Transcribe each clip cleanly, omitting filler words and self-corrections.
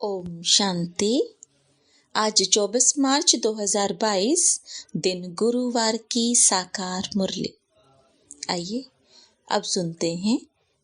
ओम शांति। आज 24 मार्च 2022 दिन गुरुवार की साकार मुरली। आइए अब सुनते हैं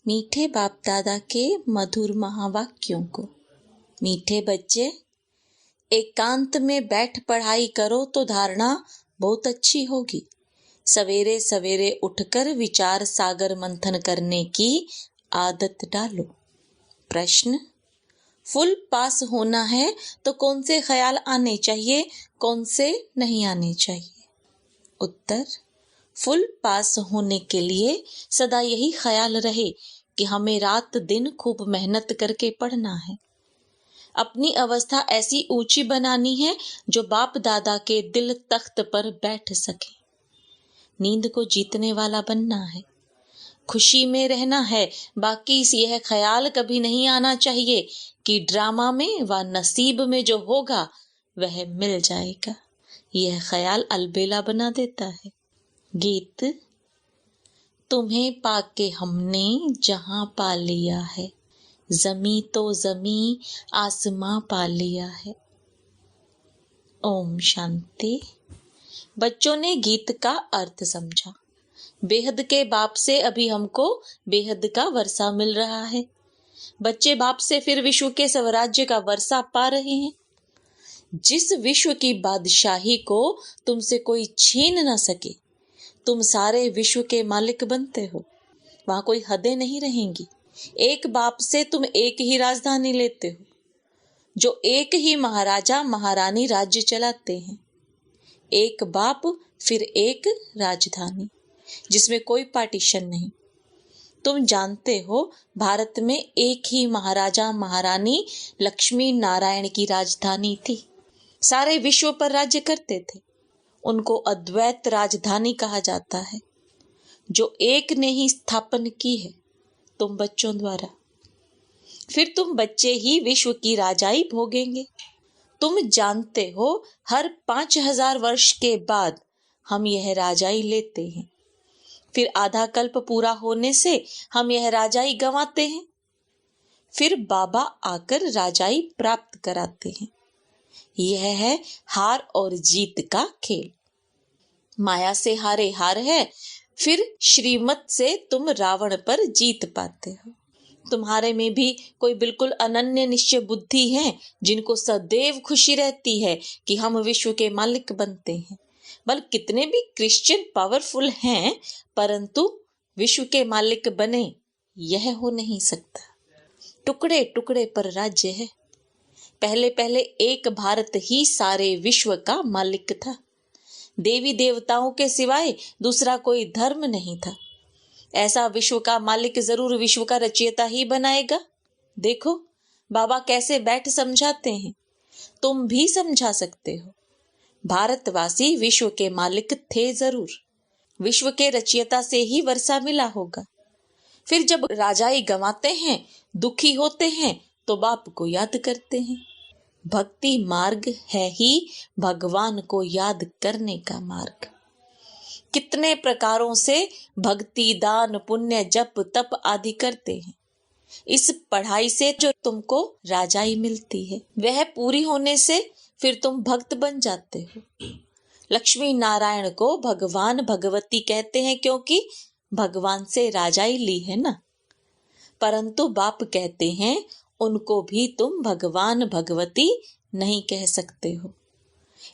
मीठे बाप दादा के मधुर महावाक्यों को। मीठे बच्चे, एकांत में बैठ पढ़ाई करो तो धारणा बहुत अच्छी होगी। सवेरे सवेरे उठकर विचार सागर मंथन करने की आदत डालो। प्रश्न: फुल पास होना है तो कौन से ख्याल आने चाहिए, कौन से नहीं आने चाहिए? उत्तर: फुल पास होने के लिए सदा यही ख्याल रहे कि हमें रात दिन खूब मेहनत करके पढ़ना है। अपनी अवस्था ऐसी ऊंची बनानी है जो बाप दादा के दिल तख्त पर बैठ सके। नींद को जीतने वाला बनना है, खुशी में रहना है। बाकी यह ख्याल कभी नहीं आना चाहिए कि ड्रामा में व नसीब में जो होगा वह मिल जाएगा। यह ख्याल अलबेला बना देता है। गीत: तुम्हें पाके हमने जहां पा लिया है, जमी तो जमी आसमां पा लिया है। ओम शांति। बच्चों ने गीत का अर्थ समझा। बेहद के बाप से अभी हमको बेहद का वर्षा मिल रहा है। बच्चे बाप से फिर विश्व के स्वराज्य का वर्षा पा रहे हैं। जिस विश्व की बादशाही को तुमसे कोई छीन न सके, तुम सारे विश्व के मालिक बनते हो। वहां कोई हदें नहीं रहेंगी। एक बाप से तुम एक ही राजधानी लेते हो, जो एक ही महाराजा महारानी राज्य चलाते हैं। एक बाप फिर एक राजधानी, जिसमें कोई पार्टीशन नहीं। तुम जानते हो, भारत में एक ही महाराजा महारानी लक्ष्मी नारायण की राजधानी थी। सारे विश्व पर राज्य करते थे। उनको अद्वैत राजधानी कहा जाता है, जो एक ने ही स्थापन की है, तुम बच्चों द्वारा। फिर तुम बच्चे ही विश्व की राजाई भोगेंगे। तुम जानते हो, हर 5000 वर्ष के बाद हम यह राजाई लेते हैं। फिर आधा कल्प पूरा होने से हम यह राजाई गंवाते हैं। फिर बाबा आकर राजाई प्राप्त कराते हैं। यह है हार और जीत का खेल। माया से हारे हार है, फिर श्रीमत से तुम रावण पर जीत पाते हो। तुम्हारे में भी कोई बिल्कुल अनन्य निश्चय बुद्धि है, जिनको सदैव खुशी रहती है कि हम विश्व के मालिक बनते हैं। बल कितने भी क्रिश्चियन पावरफुल हैं, परंतु विश्व के मालिक बने यह हो नहीं सकता। टुकड़े टुकड़े पर राज्य है। पहले पहले एक भारत ही सारे विश्व का मालिक था। देवी देवताओं के सिवाय दूसरा कोई धर्म नहीं था। ऐसा विश्व का मालिक जरूर विश्व का रचयिता ही बनाएगा। देखो बाबा कैसे बैठ समझाते हैं। तुम भी समझा सकते हो। भारतवासी विश्व के मालिक थे जरूर। विश्व के रचयिता से ही वर्षा मिला होगा। फिर जब राजाई गंवाते हैं, दुखी होते हैं, तो बाप को याद करते हैं। भक्ति मार्ग है ही भगवान को याद करने का मार्ग। कितने प्रकारों से भक्ति, दान, पुण्य, जप, तप आदि करते हैं। इस पढ़ाई से जो तुमको राजाई मिलती है, वह पूरी होने से फिर तुम भक्त बन जाते हो। लक्ष्मी नारायण को भगवान भगवती कहते हैं, क्योंकि भगवान से राजाई ली है ना। परंतु बाप कहते हैं, उनको भी तुम भगवान भगवती नहीं कह सकते हो।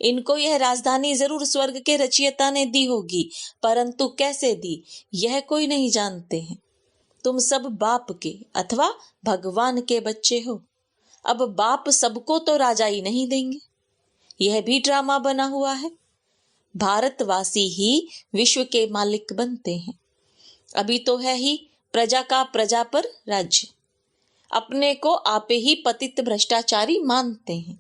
इनको यह राजधानी जरूर स्वर्ग के रचयिता ने दी होगी, परंतु कैसे दी यह कोई नहीं जानते हैं। तुम सब बाप के अथवा भगवान के बच्चे हो। अब बाप सबको तो राजाई नहीं देंगे। यह भी ड्रामा बना हुआ है। भारतवासी ही विश्व के मालिक बनते हैं। अभी तो है ही प्रजा का प्रजा पर राज्य। अपने को आपे ही पतित भ्रष्टाचारी मानते हैं।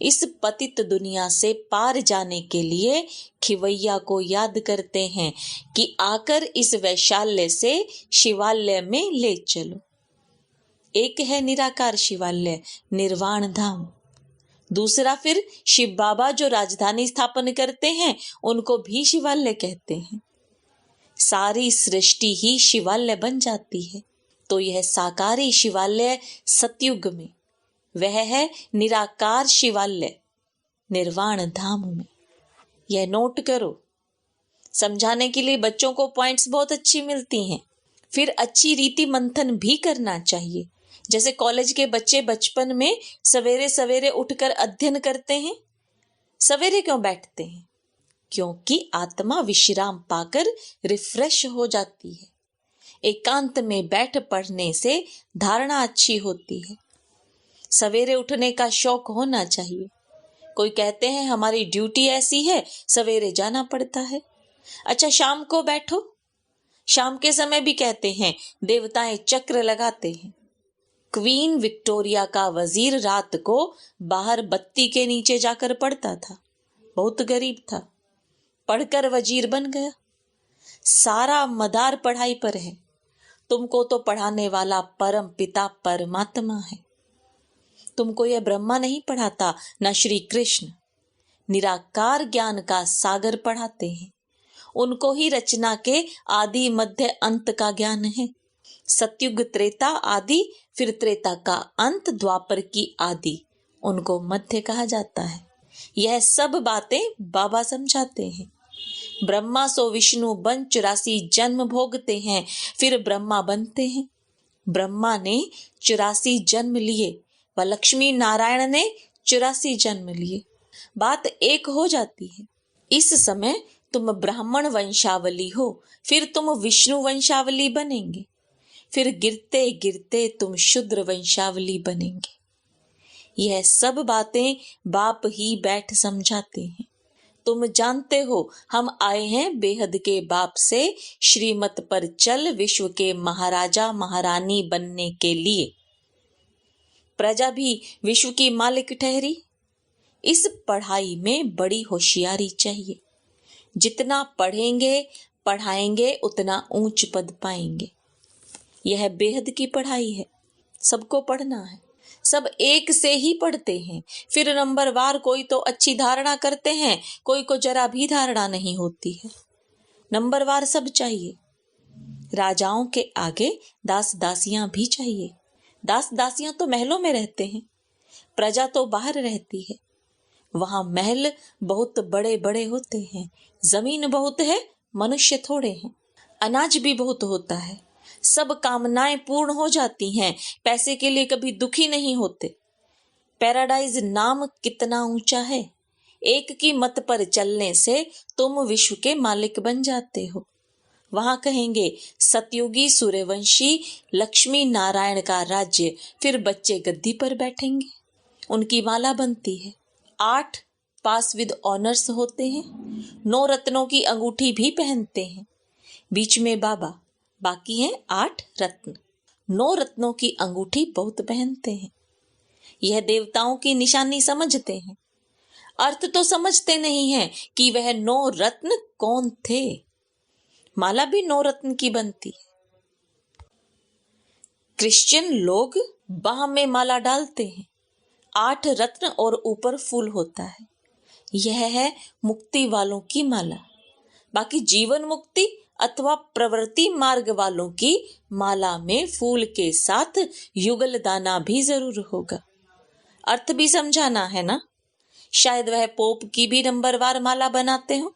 इस पतित दुनिया से पार जाने के लिए खिवैया को याद करते हैं कि आकर इस वैशाल्य से शिवालय में ले चलो। एक है निराकार शिवालय, निर्वाण धाम। दूसरा फिर शिव बाबा जो राजधानी स्थापन करते हैं, उनको भी शिवालय कहते हैं। सारी सृष्टि ही शिवालय बन जाती है। तो यह साकारी शिवालय सतयुग में वह है निराकार शिवालय निर्वाण धाम में। यह नोट करो। समझाने के लिए बच्चों को पॉइंट्स बहुत अच्छी मिलती हैं। फिर अच्छी रीति मंथन भी करना चाहिए। जैसे कॉलेज के बच्चे बचपन में सवेरे सवेरे उठकर अध्ययन करते हैं। सवेरे क्यों बैठते हैं? क्योंकि आत्मा विश्राम पाकर रिफ्रेश हो जाती है। एकांत में बैठ पढ़ने से धारणा अच्छी होती है। सवेरे उठने का शौक होना चाहिए। कोई कहते हैं हमारी ड्यूटी ऐसी है, सवेरे जाना पड़ता है। अच्छा, शाम को बैठो। शाम के समय भी कहते हैं देवताएं चक्र लगाते हैं। क्वीन विक्टोरिया का वजीर रात को बाहर बत्ती के नीचे जाकर पढ़ता था। बहुत गरीब था, पढ़कर वजीर बन गया। सारा मदार पढ़ाई पर है। तुमको तो पढ़ाने वाला परम पिता परमात्मा है। तुमको यह ब्रह्मा नहीं पढ़ाता, न श्री कृष्ण। निराकार ज्ञान का सागर पढ़ाते हैं। उनको ही रचना के आदि मध्य अंत का ज्ञान है। सतयुग त्रेता आदि, फिर त्रेता का अंत, द्वापर की आदि, उनको मध्य कहा जाता है। यह सब बातें बाबा समझाते हैं। ब्रह्मा सो विष्णु बन 84 जन्म भोगते हैं, फिर ब्रह्मा बनते हैं। ब्रह्मा ने 84 जन्म लिए व लक्ष्मी नारायण ने 84 जन्म लिए। बात एक हो जाती है। इस समय तुम ब्राह्मण वंशावली हो, फिर तुम विष्णु वंशावली बनेंगे, फिर गिरते गिरते तुम शूद्र वंशावली बनेंगे। यह सब बातें बाप ही बैठ समझाते हैं। तुम जानते हो हम आए हैं बेहद के बाप से श्रीमत पर चल विश्व के महाराजा महारानी बनने के लिए। प्रजा भी विश्व की मालिक ठहरी। इस पढ़ाई में बड़ी होशियारी चाहिए। जितना पढ़ेंगे पढ़ाएंगे उतना ऊंच पद पाएंगे। यह बेहद की पढ़ाई है। सबको पढ़ना है। सब एक से ही पढ़ते हैं। फिर नंबरवार कोई तो अच्छी धारणा करते हैं, कोई को जरा भी धारणा नहीं होती है। नंबरवार सब चाहिए। राजाओं के आगे दास दासियां भी चाहिए। दास दासियां तो महलों में रहते हैं, प्रजा तो बाहर रहती है। वहां महल बहुत बड़े बड़े होते हैं, जमीन बहुत है, मनुष्य थोड़े हैं, अनाज भी बहुत होता है, सब कामनाएं पूर्ण हो जाती हैं, पैसे के लिए कभी दुखी नहीं होते। पैराडाइज नाम कितना ऊंचा है। एक की मत पर चलने से तुम विश्व के मालिक बन जाते हो। वहां कहेंगे सतयुगी सूर्यवंशी लक्ष्मी नारायण का राज्य, फिर बच्चे गद्दी पर बैठेंगे, उनकी माला बनती है। 8 पास विद ऑनर्स होते हैं। 9 रत्नों की अंगूठी भी पहनते हैं। बीच में बाबा, बाकी हैं 8 रत्न। 9 रत्नों की अंगूठी बहुत पहनते हैं। यह देवताओं की निशानी समझते हैं। अर्थ तो समझते नहीं है कि वह 9 रत्न कौन थे। माला भी 9 रत्न की बनती है। क्रिश्चियन लोग बाह में माला डालते हैं। 8 रत्न और ऊपर फूल होता है। यह है मुक्ति वालों की माला। बाकी जीवन मुक्ति अथवा प्रवृत्ति मार्ग वालों की माला में फूल के साथ युगल दाना भी जरूर होगा। अर्थ भी समझाना है ना। शायद वह पोप की भी नंबरवार माला बनाते हो।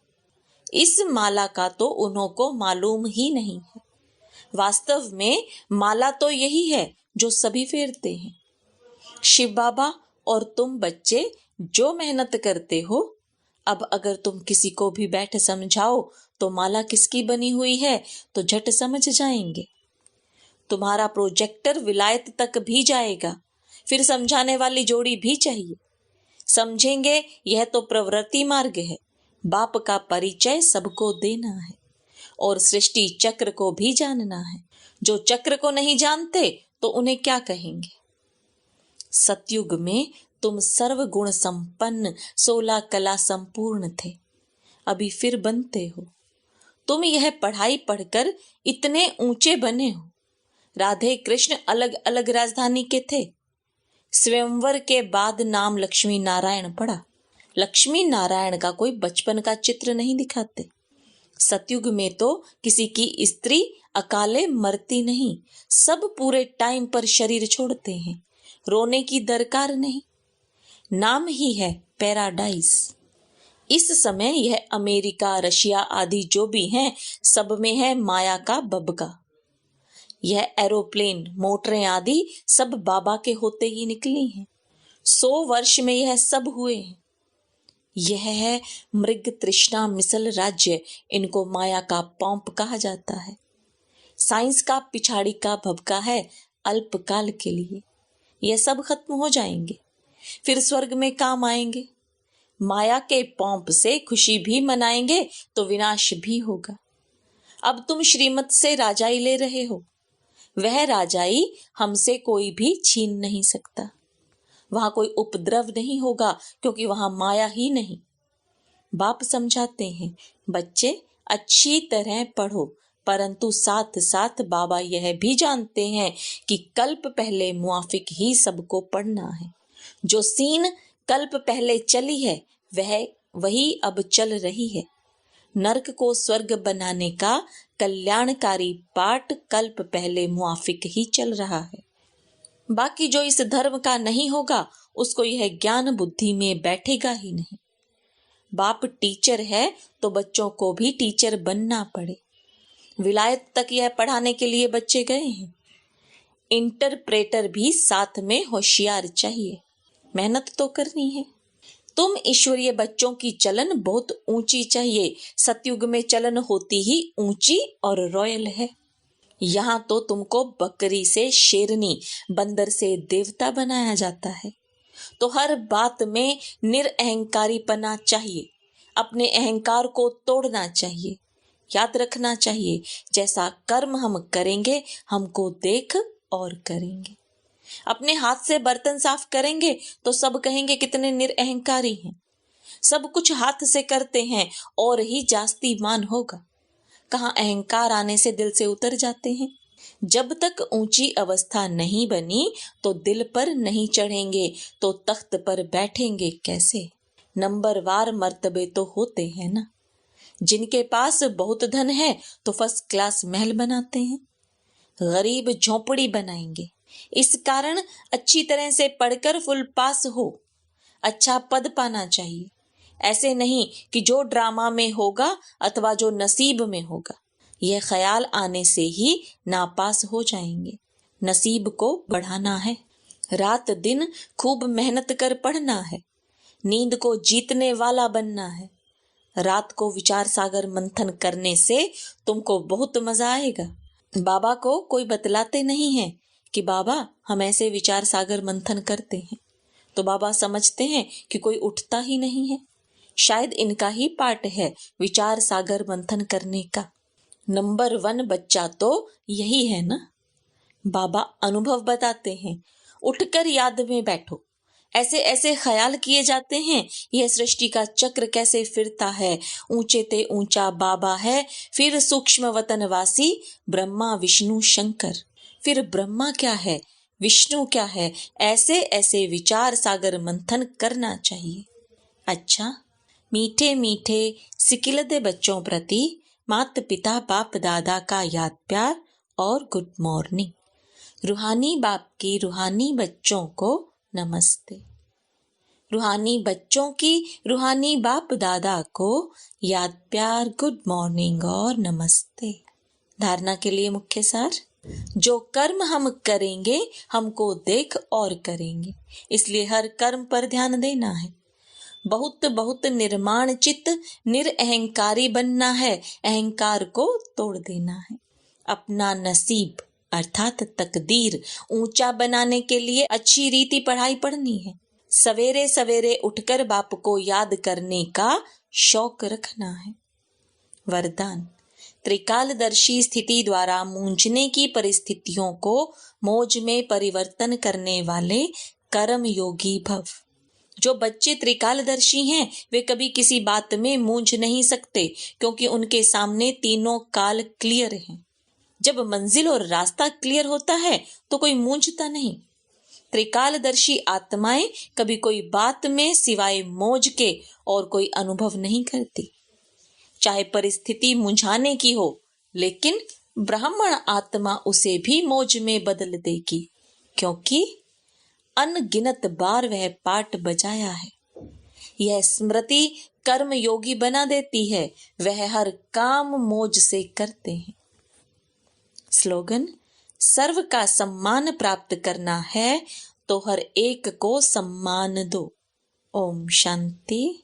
इस माला का तो उन्हों को मालूम ही नहीं है। वास्तव में माला तो यही है जो सभी फेरते हैं। शिव बाबा और तुम बच्चे जो मेहनत करते हो, अब अगर तुम किसी को भी बैठ समझाओ तो माला किसकी बनी हुई है तो झट समझ जाएंगे। तुम्हारा प्रोजेक्टर विलायत तक भी जाएगा। फिर समझाने वाली जोड़ी भी चाहिए। समझेंगे यह तो प्रवृत्ति मार्ग है। बाप का परिचय सबको देना है और सृष्टि चक्र को भी जानना है। जो चक्र को नहीं जानते तो उन्हें क्या कहेंगे। सतयुग में तुम सर्व गुण संपन्न 16 कला संपूर्ण थे, अभी फिर बनते हो। तुम यह पढ़ाई पढ़कर इतने ऊंचे बने हो। राधे कृष्ण अलग अलग राजधानी के थे। स्वयंवर के बाद नाम लक्ष्मी नारायण पड़ा। लक्ष्मी नारायण का कोई बचपन का चित्र नहीं दिखाते। सतयुग में तो किसी की स्त्री अकाले मरती नहीं, सब पूरे टाइम पर शरीर छोड़ते हैं। रोने की दरकार नहीं, नाम ही है पैराडाइज। इस समय यह अमेरिका, रशिया आदि जो भी हैं, सब में है माया का बबका। यह एरोप्लेन, मोटरें आदि सब बाबा के होते ही निकली हैं। 100 वर्ष में यह सब हुए हैं। यह है मृग तृष्णा मिसल राज्य, इनको माया का पॉम्प कहा जाता है। साइंस का पिछाड़ी का भबका है अल्पकाल के लिए, यह सब खत्म हो जाएंगे, फिर स्वर्ग में काम आएंगे। माया के पॉम्प से खुशी भी मनाएंगे तो विनाश भी होगा। अब तुम श्रीमत से राजाई ले रहे हो, वह राजाई हमसे कोई भी छीन नहीं सकता। वहां कोई उपद्रव नहीं होगा, क्योंकि वहां माया ही नहीं। बाप समझाते हैं, बच्चे अच्छी तरह पढ़ो, परंतु साथ साथ बाबा यह भी जानते हैं कि कल्प पहले मुआफिक ही सबको पढ़ना है। जो सीन कल्प पहले चली है वही अब चल रही है। नरक को स्वर्ग बनाने का कल्याणकारी पाठ कल्प पहले मुआफिक ही चल रहा है। बाकी जो इस धर्म का नहीं होगा, उसको यह ज्ञान बुद्धि में बैठेगा ही नहीं। बाप टीचर है तो बच्चों को भी टीचर बनना पड़े। विलायत तक यह पढ़ाने के लिए बच्चे गए हैं। इंटरप्रेटर भी साथ में होशियार चाहिए। मेहनत तो करनी है। तुम ईश्वरीय बच्चों की चलन बहुत ऊंची चाहिए। सतयुग में चलन होती ही ऊंची और रॉयल है। यहाँ तो तुमको बकरी से शेरनी, बंदर से देवता बनाया जाता है। तो हर बात में निरअहंकारीपना चाहिए। अपने अहंकार को तोड़ना चाहिए। याद रखना चाहिए, जैसा कर्म हम करेंगे हमको देख और करेंगे। अपने हाथ से बर्तन साफ करेंगे तो सब कहेंगे कितने निरअहंकारी हैं। सब कुछ हाथ से करते हैं और ही जास्ती मान होगा। कहाँ अहंकार आने से दिल से उतर जाते हैं। जब तक ऊंची अवस्था नहीं बनी तो दिल पर नहीं चढ़ेंगे, तो तख्त पर बैठेंगे कैसे। नंबरवार मर्तबे तो होते हैं ना। जिनके पास बहुत धन है तो फर्स्ट क्लास महल बनाते हैं, गरीब झोपड़ी बनाएंगे। इस कारण अच्छी तरह से पढ़कर फुल पास हो, अच्छा पद पाना चाहिए। ऐसे नहीं कि जो ड्रामा में होगा अथवा जो नसीब में होगा, यह ख्याल आने से ही नापास हो जाएंगे। नसीब को बढ़ाना है, रात दिन खूब मेहनत कर पढ़ना है, नींद को जीतने वाला बनना है। रात को विचार सागर मंथन करने से तुमको बहुत मजा आएगा। बाबा को कोई बतलाते नहीं है कि बाबा हम ऐसे विचार सागर मंथन करते हैं, तो बाबा समझते हैं कि कोई उठता ही नहीं है। शायद इनका ही पार्ट है विचार सागर मंथन करने का। नंबर 1 बच्चा तो यही है ना। बाबा अनुभव बताते हैं, उठकर याद में बैठो। ऐसे ऐसे ख्याल किए जाते हैं, यह सृष्टि का चक्र कैसे फिरता है। ऊंचे ते ऊंचा बाबा है, फिर सूक्ष्म वतनवासी ब्रह्मा विष्णु शंकर, फिर ब्रह्मा क्या है, विष्णु क्या है। ऐसे ऐसे विचार सागर मंथन करना चाहिए। अच्छा, मीठे मीठे सिकिलदे बच्चों प्रति माता पिता बाप दादा का याद प्यार और गुड मॉर्निंग। रूहानी बाप की रूहानी बच्चों को नमस्ते। रूहानी बच्चों की रूहानी बाप दादा को याद प्यार गुड मॉर्निंग और नमस्ते। धारणा के लिए मुख्य सार, जो कर्म हम करेंगे हमको देख और करेंगे, इसलिए हर कर्म पर ध्यान देना है। बहुत बहुत निर्माण चित्त निरअहंकारी बनना है, अहंकार को तोड़ देना है। अपना नसीब अर्थात तकदीर ऊंचा बनाने के लिए अच्छी रीति पढ़ाई पढ़नी है। सवेरे सवेरे उठकर बाप को याद करने का शौक रखना है। वरदान, त्रिकालदर्शी स्थिति द्वारा मूंझने की परिस्थितियों को मौज में परिवर्तन करने वाले कर्म योगी भव। जो बच्चे त्रिकालदर्शी हैं वे कभी किसी बात में मूंझ नहीं सकते, क्योंकि उनके सामने तीनों काल क्लियर हैं। जब मंजिल और रास्ता क्लियर होता है तो कोई मूंझता नहीं। त्रिकालदर्शी आत्माएं कभी कोई बात में सिवाय मौज के और कोई अनुभव नहीं करती। चाहे परिस्थिति मुंझाने की हो, लेकिन ब्राह्मण आत्मा उसे भी मौज में बदल देगी, क्योंकि अनगिनत बार वह पाठ बजाया है। यह स्मृति कर्म योगी बना देती है, वह हर काम मौज से करते हैं। स्लोगन, सर्व का सम्मान प्राप्त करना है तो हर एक को सम्मान दो। ओम शांति।